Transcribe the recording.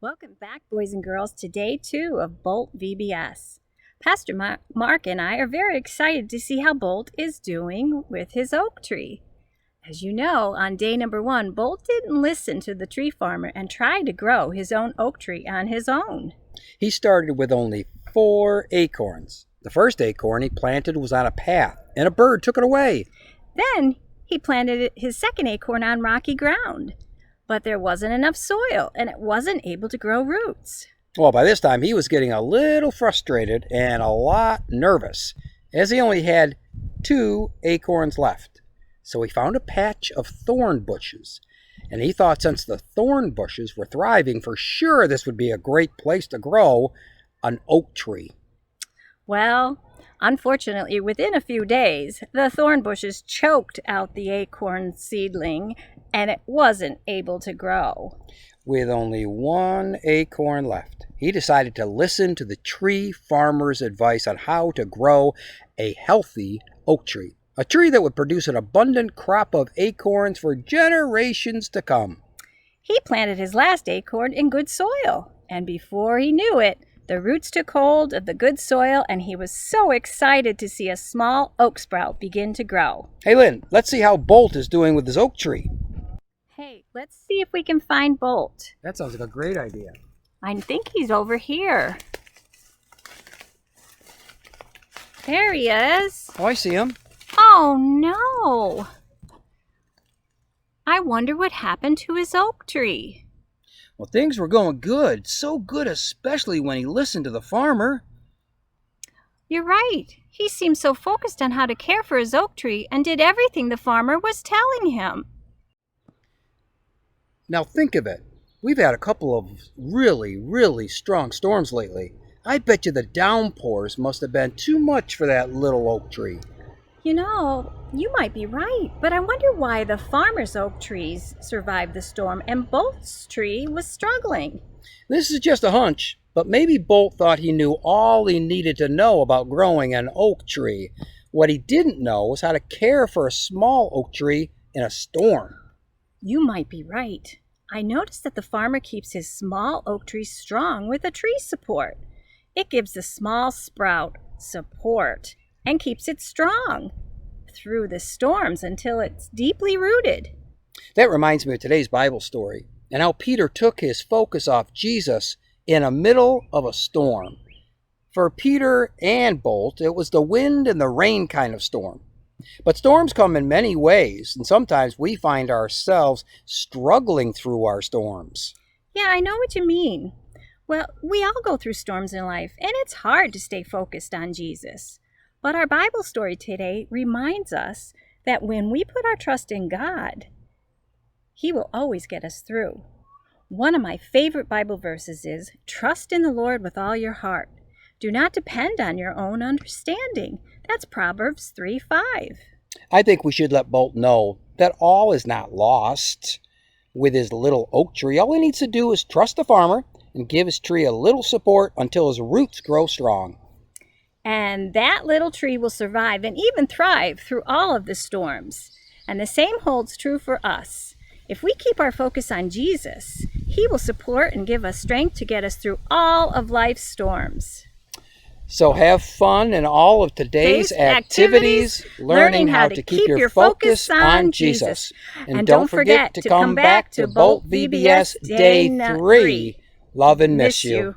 Welcome back, boys and girls, to day 2 of Bolt VBS. Pastor Mark and I are very excited to see how Bolt is doing with his oak tree. As you know, on day number 1, Bolt didn't listen to the tree farmer and tried to grow his own oak tree on his own. He started with only 4 acorns. The first acorn he planted was on a path, and a bird took it away. Then he planted his second acorn on rocky ground. But there wasn't enough soil, and it wasn't able to grow roots. Well, by this time, he was getting a little frustrated and a lot nervous, as he only had 2 acorns left. So he found a patch of thorn bushes, and he thought since the thorn bushes were thriving, for sure this would be a great place to grow an oak tree. Well, unfortunately, within a few days, the thorn bushes choked out the acorn seedling, and it wasn't able to grow. With only 1 acorn left, he decided to listen to the tree farmer's advice on how to grow a healthy oak tree, a tree that would produce an abundant crop of acorns for generations to come. He planted his last acorn in good soil, and before he knew it, the roots took hold of the good soil, and he was so excited to see a small oak sprout begin to grow. Hey, Lynn, let's see how Bolt is doing with his oak tree. Hey, let's see if we can find Bolt. That sounds like a great idea. I think he's over here. There he is. Oh, I see him. Oh, no. I wonder what happened to his oak tree. Well, things were going good. So good, especially when he listened to the farmer. You're right. He seemed so focused on how to care for his oak tree and did everything the farmer was telling him. Now think of it. We've had a couple of really strong storms lately. I bet you the downpours must have been too much for that little oak tree. You know, you might be right, but I wonder why the farmer's oak trees survived the storm and Bolt's tree was struggling. This is just a hunch, but maybe Bolt thought he knew all he needed to know about growing an oak tree. What he didn't know was how to care for a small oak tree in a storm. You might be right. I noticed that the farmer keeps his small oak tree strong with a tree support. It gives the small sprout support and keeps it strong through the storms until it's deeply rooted. That reminds me of today's Bible story and how Peter took his focus off Jesus in the middle of a storm. For Peter and Bolt, it was the wind and the rain kind of storm. But storms come in many ways, and sometimes we find ourselves struggling through our storms. Yeah, I know what you mean. Well, we all go through storms in life, and it's hard to stay focused on Jesus. But our Bible story today reminds us that when we put our trust in God, He will always get us through. One of my favorite Bible verses is, "Trust in the Lord with all your heart. Do not depend on your own understanding." That's Proverbs 3:5. I think we should let Bolt know that all is not lost. With his little oak tree, all he needs to do is trust the farmer and give his tree a little support until his roots grow strong. And that little tree will survive and even thrive through all of the storms. And the same holds true for us. If we keep our focus on Jesus, He will support and give us strength to get us through all of life's storms. So have fun in all of today's activities, learning how to keep your focus on Jesus. And don't forget to come back to Bolt VBS Day 3. Love and miss you.